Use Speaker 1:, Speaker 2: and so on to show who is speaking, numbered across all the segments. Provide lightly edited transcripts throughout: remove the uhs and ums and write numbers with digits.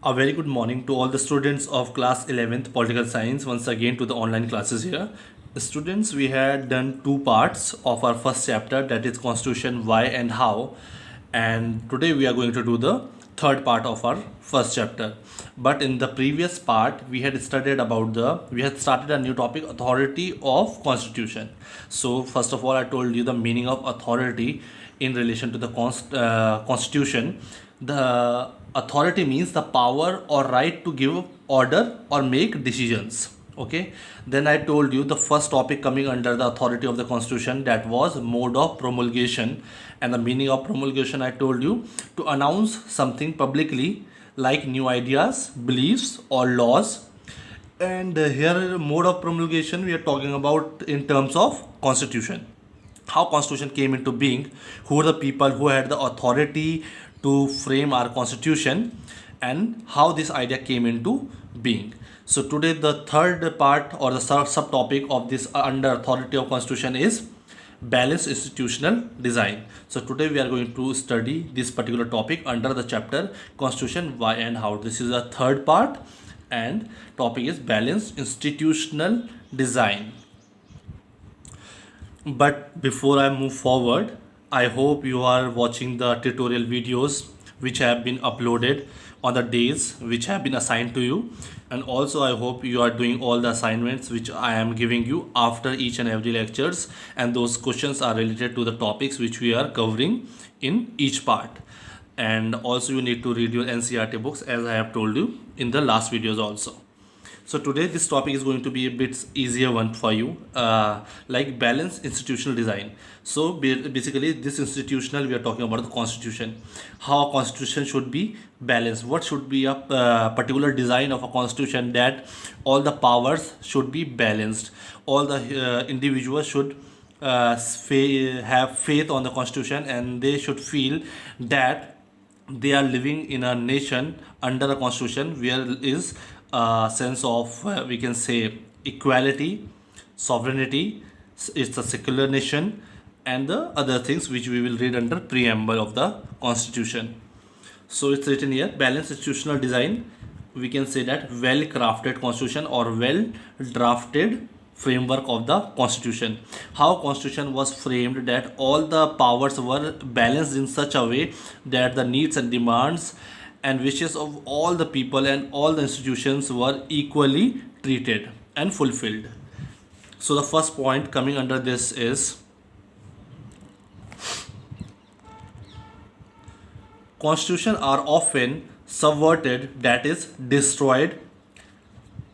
Speaker 1: A very good morning to all the students of class 11th political science once again to the online classes here. Students, we had done two parts of our first chapter, that is constitution why and how, and today we are going to do the third part of our first chapter. But in the previous part we had studied about we had started a new topic, authority of constitution. So first of all, I told you the meaning of authority in relation to the constitution. The authority means the power or right to give order or make decisions. Okay, then I told you the first topic coming under the authority of the constitution, that was mode of promulgation. And the meaning of promulgation, I told you, to announce something publicly, like new ideas, beliefs or laws. And here mode of promulgation we are talking about in terms of constitution, how constitution came into being, who are the people who had the authority to frame our constitution, and how this idea came into being. So today the third part or the subtopic of this under authority of constitution is balanced institutional design. So today we are going to study this particular topic under the chapter constitution why and how. This is a third part and topic is balanced institutional design. But before I move forward, I hope you are watching the tutorial videos which have been uploaded on the days which have been assigned to you. And also I hope you are doing all the assignments which I am giving you after each and every lectures, and those questions are related to the topics which we are covering in each part. And also you need to read your NCERT books as I have told you in the last videos also. So today this topic is going to be a bit easier one for you, like balanced institutional design. So basically this institutional, we are talking about the constitution, how a constitution should be balanced, what should be a particular design of a constitution, that all the powers should be balanced, all the individuals should have faith on the constitution, and they should feel that they are living in a nation under a constitution where is a sense of we can say equality, sovereignty, it's a secular nation, and the other things which we will read under preamble of the constitution. So it's written here, balanced institutional design, we can say that well crafted constitution or well drafted framework of the constitution. How constitution was framed, that all the powers were balanced in such a way that the needs and demands and wishes of all the people and all the institutions were equally treated and fulfilled. So the first point coming under this is constitution are often subverted, that is destroyed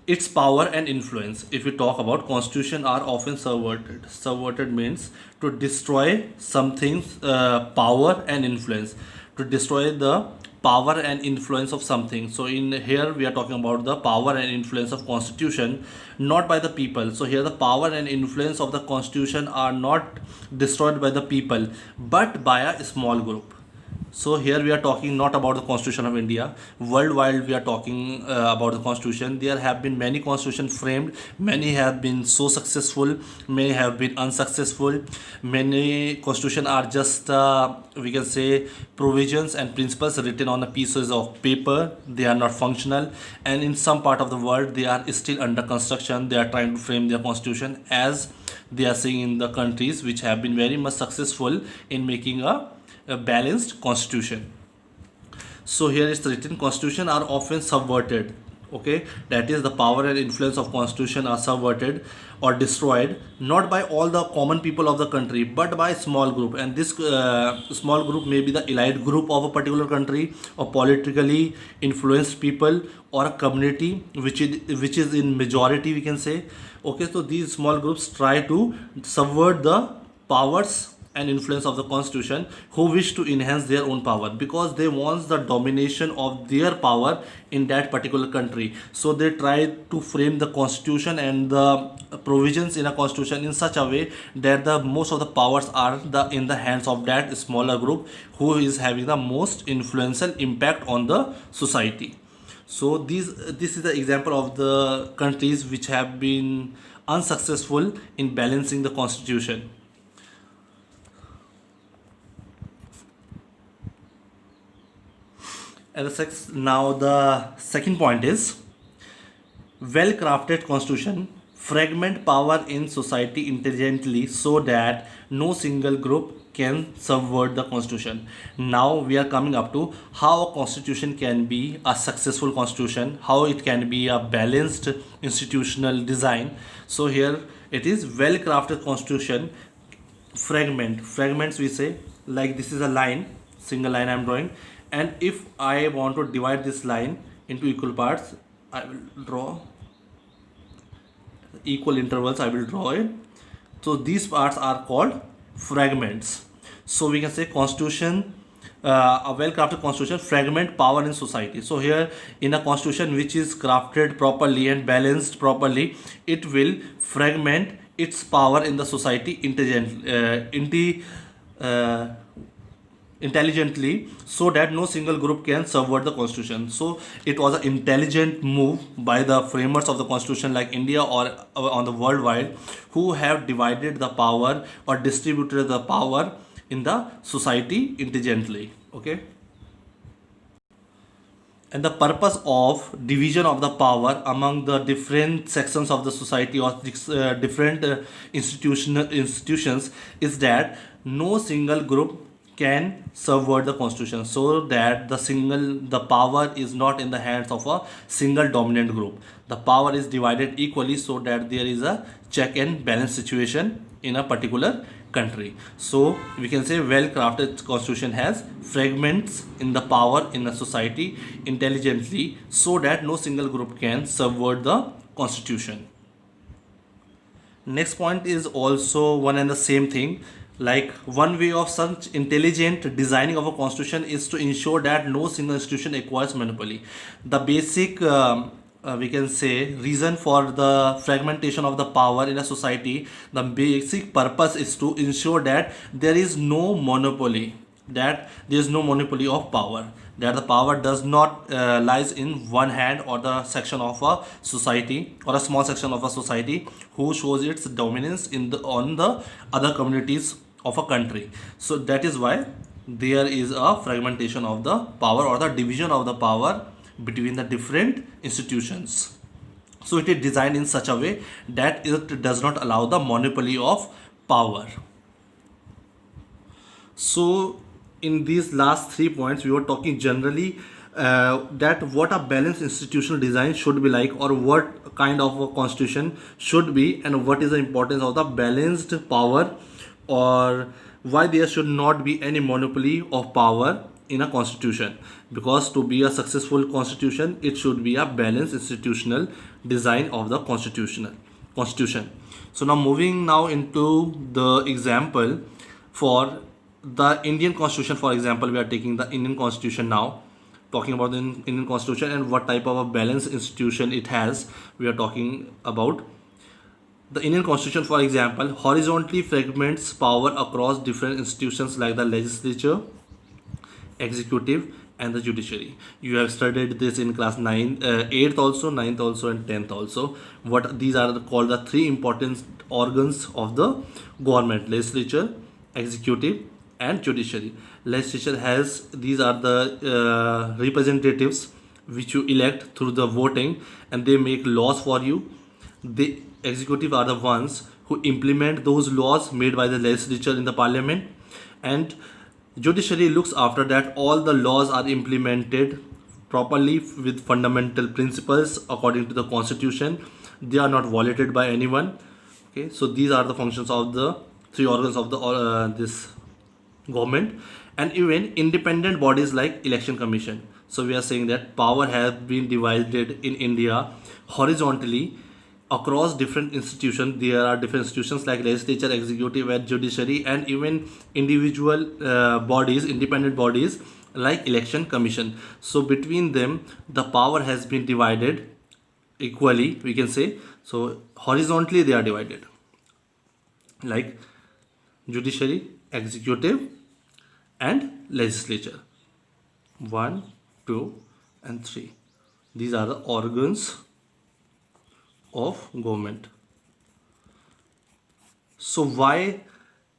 Speaker 1: its power and influence. If we talk about constitution are often subverted means to destroy something's power and influence, to destroy the power and influence of something. So in here we are talking about the power and influence of constitution, not by the people. So here the power and influence of the constitution are not destroyed by the people but by a small group. So here we are talking not about the Constitution of India. Worldwide we are talking about the Constitution. There have been many constitutions framed. Many have been so successful. Many have been unsuccessful. Many constitution are just we can say provisions and principles written on a pieces of paper. They are not functional. And in some part of the world they are still under construction. They are trying to frame their constitution, as they are saying in the countries which have been very much successful in making a balanced constitution. So here it's written, constitution are often subverted. Okay, that is the power and influence of constitution are subverted or destroyed not by all the common people of the country but by a small group, and this small group may be the elite group of a particular country or politically influenced people or a community which is in majority, we can say. Okay, so these small groups try to subvert the powers and influence of the constitution, who wish to enhance their own power because they want the domination of their power in that particular country. So they try to frame the constitution and the provisions in a constitution in such a way that the most of the powers are in the hands of that smaller group who is having the most influential impact on the society. So this is the example of the countries which have been unsuccessful in balancing the constitution. And now the second point is well-crafted constitution fragment power in society intelligently so that no single group can subvert the constitution. Now we are coming up to how a constitution can be a successful constitution, how it can be a balanced institutional design. So here it is well-crafted constitution fragments we say, like this is a line, single line I'm drawing, and if I want to divide this line into equal parts, I will draw equal intervals, I will draw it. So these parts are called fragments. So we can say constitution, a well crafted constitution fragment power in society. So here in a constitution which is crafted properly and balanced properly, it will fragment its power in the society intelligently so that no single group can subvert the constitution. So it was an intelligent move by the framers of the constitution like India or on the worldwide, who have divided the power or distributed the power in the society intelligently. Okay. And the purpose of division of the power among the different sections of the society or different institutions is that no single group can subvert the constitution, so that the power is not in the hands of a single dominant group. The power is divided equally so that there is a check and balance situation in a particular country. So we can say well crafted constitution has fragments in the power in a society intelligently so that no single group can subvert the constitution. Next point is also one and the same thing. Like one way of such intelligent designing of a constitution is to ensure that no single institution acquires monopoly. The basic we can say reason for the fragmentation of the power in a society, the basic purpose is to ensure that there is no monopoly, of power, that the power does not lies in one hand or the section of a society or a small section of a society who shows its dominance on the other communities of a country. So that is why there is a fragmentation of the power or the division of the power between the different institutions. So it is designed in such a way that it does not allow the monopoly of power. So in these last 3 points we were talking generally that what a balanced institutional design should be like, or what kind of a constitution should be, and what is the importance of the balanced power, or why there should not be any monopoly of power in a constitution. Because to be a successful constitution, it should be a balanced institutional design of the constitution. So now moving now into the example for the Indian constitution. For example, we are taking the Indian constitution now, talking about the Indian constitution and what type of a balanced institution it has. We are talking about the Indian constitution. For example, horizontally fragments power across different institutions like the legislature, executive, and the judiciary. You have studied this in class 9, 8th also, 9th also, and 10th also. What these are called the three important organs of the government: legislature, executive, and judiciary. Legislature has, these are the representatives which you elect through the voting, and they make laws for you. The executive are the ones who implement those laws made by the legislature in the parliament, and judiciary looks after that all the laws are implemented properly with fundamental principles according to the constitution. They are not violated by anyone. Okay, so these are the functions of the three organs of the this government. And even independent bodies like election commission. So we are saying that power has been divided in India horizontally across different institutions. There are different institutions like legislature, executive, and judiciary, and even individual bodies, independent bodies like election commission. So between them the power has been divided equally, we can say. So horizontally they are divided, like judiciary, executive, and legislature. 1, 2, and 3. These are the organs of government. So why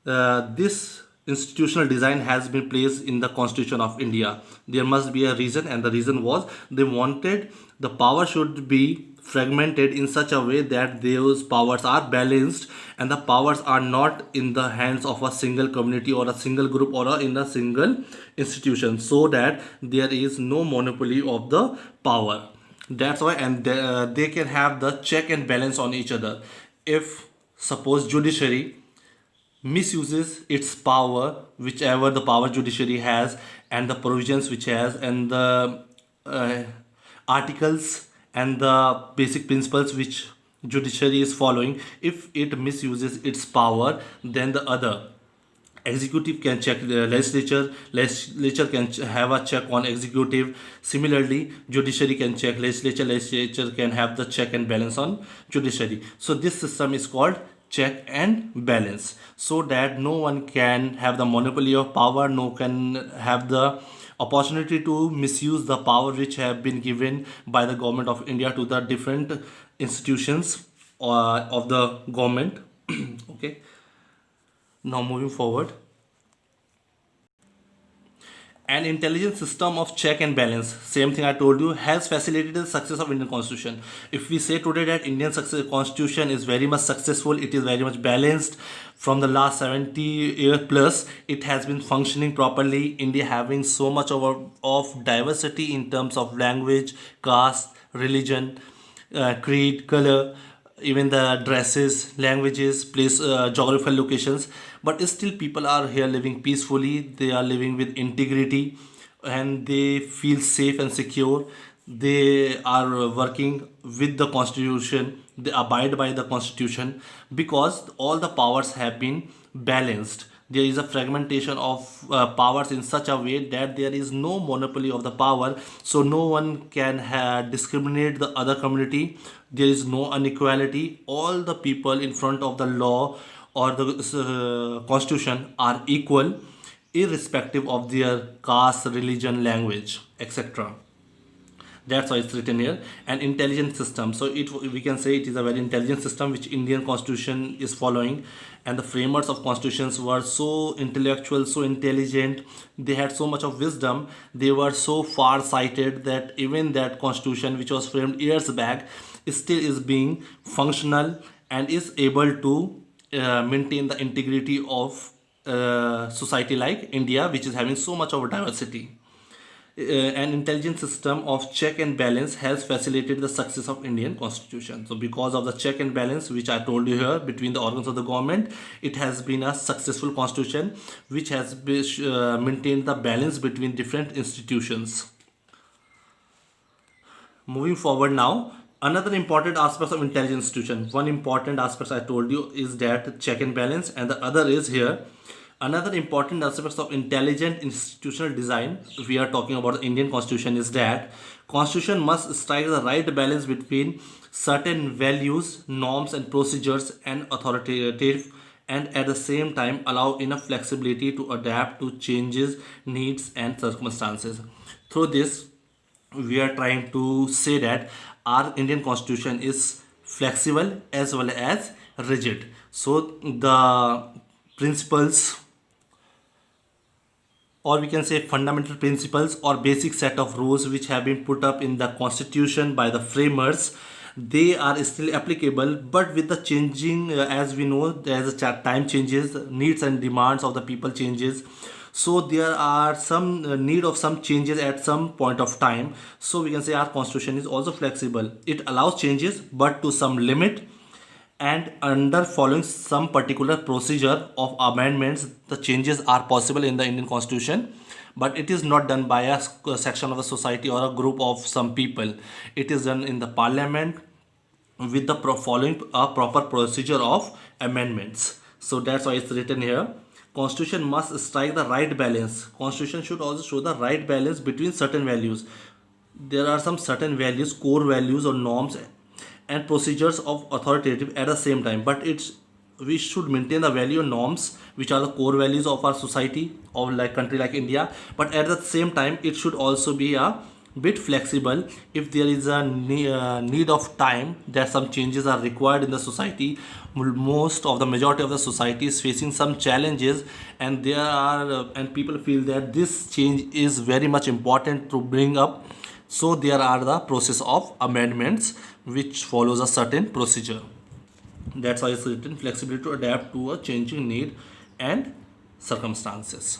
Speaker 1: this institutional design has been placed in the Constitution of India. There must be a reason, and the reason was they wanted the power should be fragmented in such a way that those powers are balanced, and the powers are not in the hands of a single community or a single group or in a single institution, so that there is no monopoly of the power. That's why, and they can have the check and balance on each other. If suppose judiciary misuses its power, whichever the power judiciary has, and the provisions which has, and the uh, articles and the basic principles which judiciary is following, if it misuses its power, then the other executive can check the legislature can have a check on executive. Similarly, judiciary can check legislature can have the check and balance on judiciary. So this system is called check and balance, so that no one can have the monopoly of power, no can have the opportunity to misuse the power which have been given by the government of India to the different institutions of the government. Okay, now moving forward, an intelligent system of check and balance, same thing I told you, has facilitated the success of Indian constitution. If we say today that Indian constitution is very much successful, it is very much balanced. From the last 70 years plus, it has been functioning properly. India having so much of diversity in terms of language, caste, religion, creed, color, even the dresses, languages, place, geographical locations. But still, people are here living peacefully. They are living with integrity, and they feel safe and secure. They are working with the constitution. They abide by the constitution because all the powers have been balanced. There is a fragmentation of powers in such a way that there is no monopoly of the power, so no one can discriminate the other community. There is no inequality. All the people in front of the law or the constitution are equal, irrespective of their caste, religion, language, etc. That's why it's written here, an intelligent system. So it, we can say it is a very intelligent system which Indian constitution is following. And the framers of constitutions were so intellectual, so intelligent, they had so much of wisdom, they were so far sighted that even that constitution which was framed years back still is being functional and is able to maintain the integrity of society like India, which is having so much of diversity. An intelligent system of check and balance has facilitated the success of Indian constitution. So because of the check and balance which I told you here between the organs of the government, it has been a successful constitution which has maintained the balance between different institutions. Moving forward now, another important aspect of intelligent institution, one important aspect I told you is that check and balance, and the other is here. Another important aspect of intelligent institutional design, if we are talking about the Indian constitution, is that constitution must strike the right balance between certain values, norms and procedures and authoritative, and at the same time allow enough flexibility to adapt to changes, needs and circumstances. Through this, we are trying to say that our Indian constitution is flexible as well as rigid. So the principles, or we can say fundamental principles or basic set of rules which have been put up in the constitution by the framers, they are still applicable, but with the changing, as we know, as the time changes, needs and demands of the people changes, so there are some need of some changes at some point of time. So we can say our constitution is also flexible. It allows changes but to some limit, and under following some particular procedure of amendments, the changes are possible in the Indian constitution, but it is not done by a section of the society or a group of some people. It is done in the parliament with the following a proper procedure of amendments. So that's why it's written here, constitution must strike the right balance. Constitution should also show the right balance between certain values. There are some certain values, core values or norms and procedures of authoritative at the same time, but it's, we should maintain the value and norms which are the core values of our society or like country like India, but at the same time it should also be a bit flexible if there is a need of time that some changes are required in the society. Most of the majority of the society is facing some challenges, and there are and people feel that this change is very much important to bring up. So there are the process of amendments which follows a certain procedure. That's why it's written flexibility to adapt to a changing need and circumstances.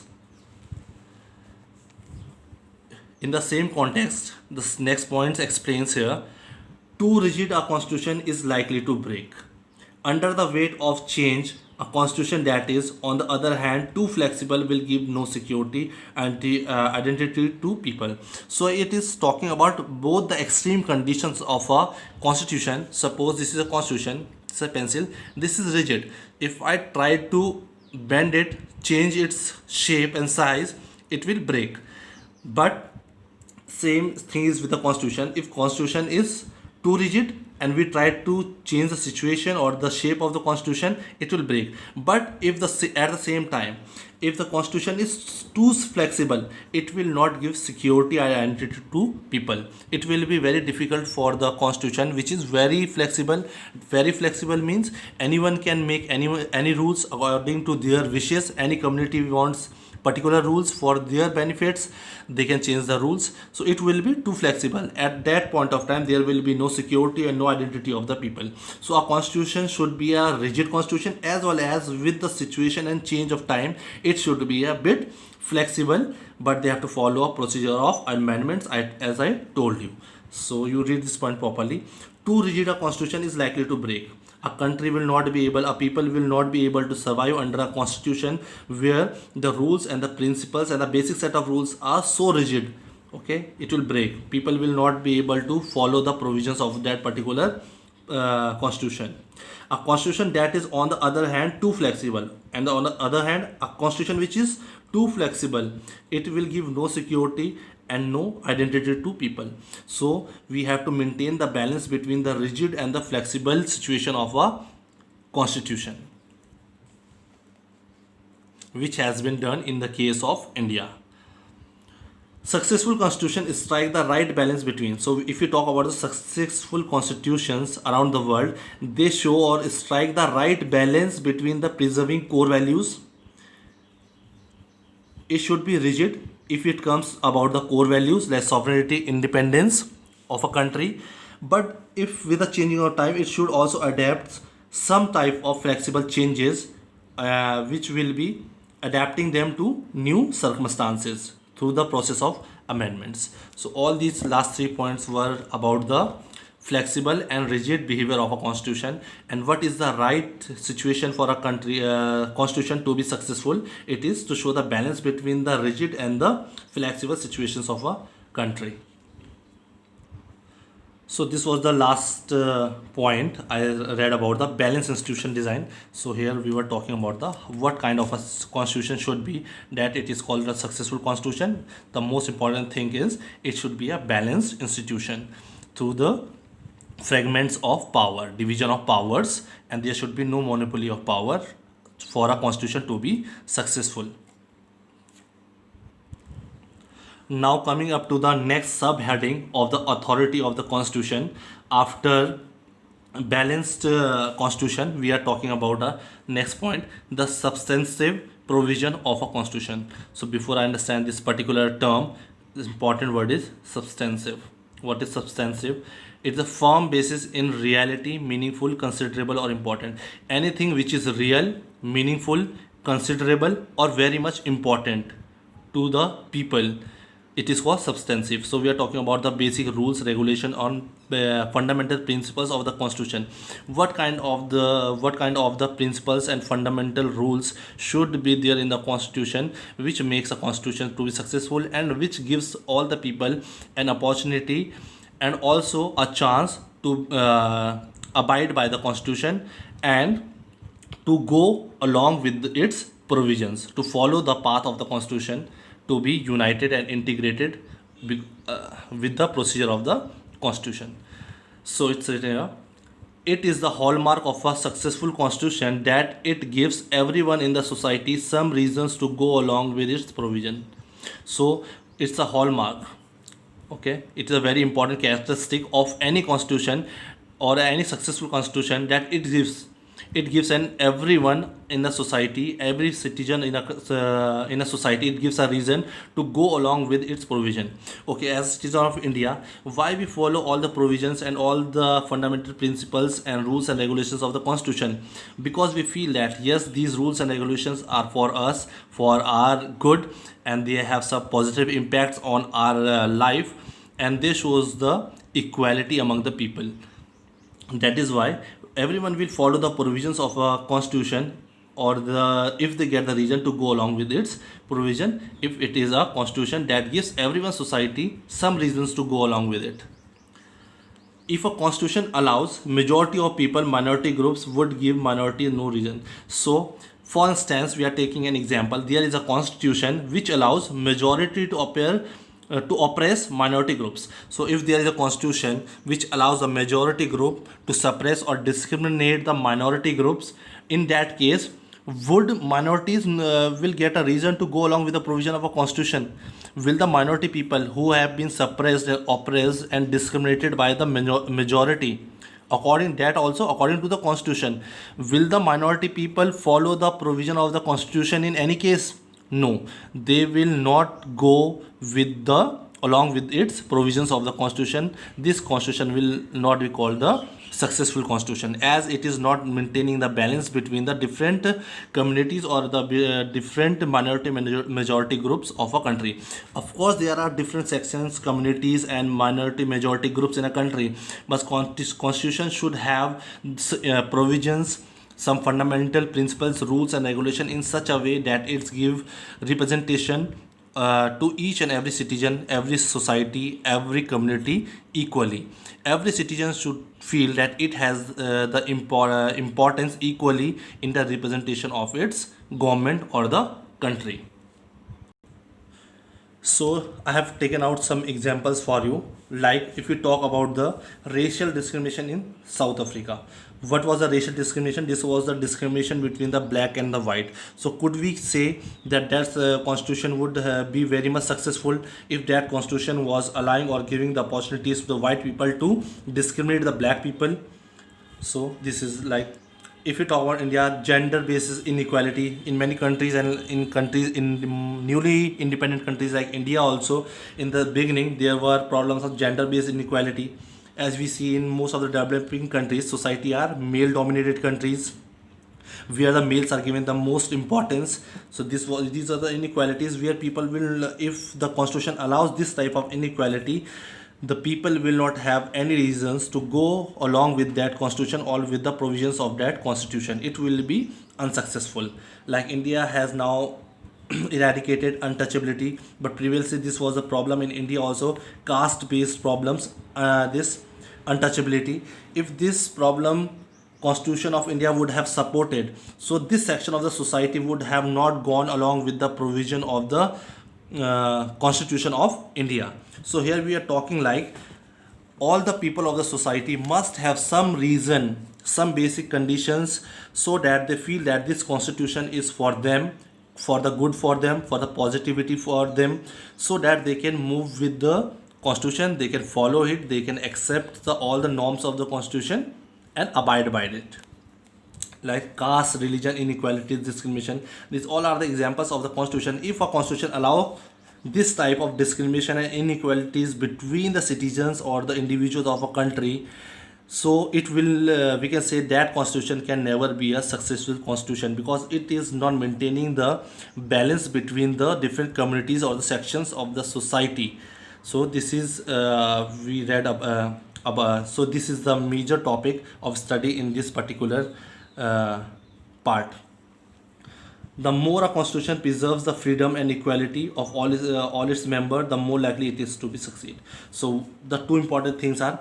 Speaker 1: In the same context, this next point explains here, too rigid a constitution is likely to break. Under the weight of change, a constitution that is, on the other hand, too flexible will give no security and identity to people. So it is talking about both the extreme conditions of a constitution. Suppose this is a constitution, it's a pencil, this is rigid. If I try to bend it, change its shape and size, it will break. But same thing is with the constitution. If constitution is too rigid and we try to change the situation or the shape of the constitution, it will break. But if at the same time, if the constitution is too flexible, it will not give security and identity to people. It will be very difficult for the constitution which is very flexible. Very flexible means anyone can make any rules according to their wishes. Any community wants particular rules for their benefits, they can change the rules. So it will be too flexible. At that point of time, there will be no security and no identity of the people. So a constitution should be a rigid constitution, as well as with the situation and change of time, it should be a bit flexible, but they have to follow a procedure of amendments, as I told you. So you read this point properly. Too rigid a constitution is likely to break. A country will not be able, a people will not be able to survive under a constitution where the rules and the principles and the basic set of rules are so rigid. Okay, it will break. People will not be able to follow the provisions of that particular constitution. A constitution that is, on the other hand, too flexible, and on the other hand, a constitution which is too flexible, it will give no security and no identity to people. So we have to maintain the balance between the rigid and the flexible situation of a constitution, which has been done in the case of India. Successful constitution strike the right balance between. So if you talk about the successful constitutions around the world, they show or strike the right balance between the preserving core values. It should be rigid if it comes about the core values like sovereignty, independence of a country. But if with the changing of time, it should also adapt some type of flexible changes, which will be adapting them to new circumstances through the process of amendments. So all these last 3 points were about the flexible and rigid behavior of a constitution, and what is the right situation for a country constitution to be successful. It is to show the balance between the rigid and the flexible situations of a country. So this was the last point I read about the balanced institution design. So here we were talking about the what kind of a constitution should be, that it is called a successful constitution. The most important thing is it should be a balanced institution through the fragments of power, division of powers, and there should be no monopoly of power for a constitution to be successful. Now coming up to the next subheading of the authority of the constitution. After balanced constitution, we are talking about the next point, the substantive provision of a constitution. So before I understand this particular term, this important word is substantive. What is substantive? It's a firm basis in reality, meaningful, considerable, or important. Anything which is real, meaningful, considerable, or very much important to the people, it is called substantive. So we are talking about the basic rules, regulation on fundamental principles of the constitution. What kind of the principles and fundamental rules should be there in the constitution, which makes a constitution to be successful, and which gives all the people an opportunity and also a chance to abide by the constitution and to go along with its provisions, to follow the path of the constitution, to be united and integrated with the procedure of the constitution. So it's written here, it is the hallmark of a successful constitution that it gives everyone in the society some reasons to go along with its provision. So it's a hallmark. Okay, it is a very important characteristic of any constitution or any successful constitution that it gives an everyone in the society, every citizen in a society, it gives a reason to go along with its provision. Okay, as citizen of India, why we follow all the provisions and all the fundamental principles and rules and regulations of the constitution? Because we feel that yes, these rules and regulations are for us, for our good, and they have some positive impacts on our life, and they shows the equality among the people. That is why everyone will follow the provisions of a constitution, or the if they get the reason to go along with its provision, if it is a constitution that gives everyone society some reasons to go along with it. If a constitution allows majority of people, minority groups would give minority no reason. So for instance, we are taking an example. There is a constitution which allows majority to appear to oppress minority groups. So if there is a constitution which allows a majority group to suppress or discriminate the minority groups, in that case, would minorities will get a reason to go along with the provision of a constitution? Will the minority people who have been suppressed, oppressed and discriminated by the majority, according to the constitution, will the minority people follow the provision of the constitution in any case? No, they will not go with the along with its provisions of the constitution. This constitution will not be called the successful constitution, as it is not maintaining the balance between the different communities or the different minority majority groups of a country. Of course, there are different sections, communities and minority majority groups in a country, but constitution should have provisions, some fundamental principles, rules and regulation in such a way that it give representation to each and every citizen, every society, every community equally. Every citizen should feel that it has the importance equally in the representation of its government or the country. So I have taken out some examples for you. Like if we talk about the racial discrimination in South Africa. What was the racial discrimination? This was the discrimination between the black and the white. So could we say that that constitution would be very much successful if that constitution was allowing or giving the opportunities to the white people to discriminate the black people? So this is like, if you talk about India, gender basis inequality in many countries, and in countries in newly independent countries like India also, in the beginning there were problems of gender based inequality. As we see in most of the developing countries, society are male dominated countries where the males are given the most importance. So these are the inequalities where people will, if the constitution allows this type of inequality, the people will not have any reasons to go along with that constitution or with the provisions of that constitution. It will be unsuccessful. Like India has now eradicated untouchability, but previously this was a problem in India also, caste based problems, this untouchability. If this problem constitution of India would have supported, so this section of the society would have not gone along with the provision of the constitution of India. So here we are talking like all the people of the society must have some reason, some basic conditions, so that they feel that this constitution is for them, for the good for them, for the positivity for them, so that they can move with the constitution, they can follow it, they can accept all the norms of the constitution and abide by it. Like caste, religion, inequality, discrimination, these all are the examples of the constitution. If a constitution allow this type of discrimination and inequalities between the citizens or the individuals of a country, so it will we can say that constitution can never be a successful constitution, because it is not maintaining the balance between the different communities or the sections of the society. So this is we read about, so this is the major topic of study in this particular part. The more a constitution preserves the freedom and equality of all its members, the more likely it is to be succeed. So the two important things are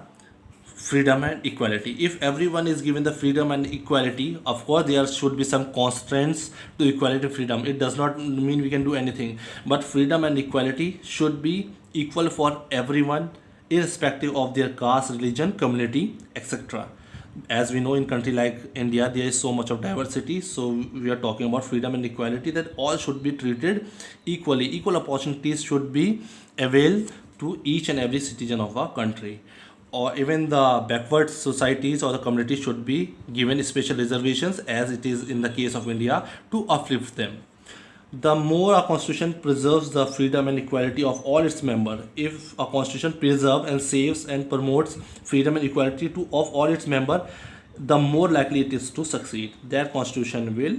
Speaker 1: freedom and equality. If everyone is given the freedom and equality, of course there should be some constraints to equality, freedom. It does not mean we can do anything, but freedom and equality should be equal for everyone, irrespective of their caste, religion, community, etc. As we know, in country like India there is so much of diversity, so we are talking about freedom and equality, that all should be treated equally. Equal opportunities should be availed to each and every citizen of our country. Or even the backward societies or the communities should be given special reservations, as it is in the case of India, to uplift them. The more a constitution preserves the freedom and equality of all its members, if a constitution preserves and saves and promotes freedom and equality to of all its members, the more likely it is to succeed. That constitution will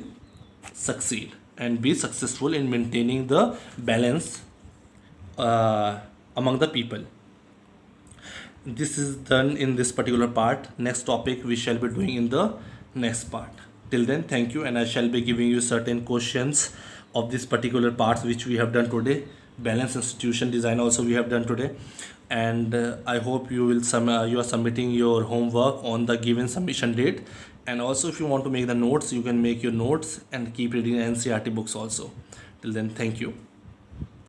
Speaker 1: succeed and be successful in maintaining the balance among the people. This is done in this particular part. Next topic we shall be doing in the next part. Till then, thank you, and I shall be giving you certain questions of this particular parts which we have done today. Balance institution design also we have done today, and I hope you will you are submitting your homework on the given submission date. And also, if you want to make the notes, you can make your notes and keep reading NCERT books also. Till then, thank you.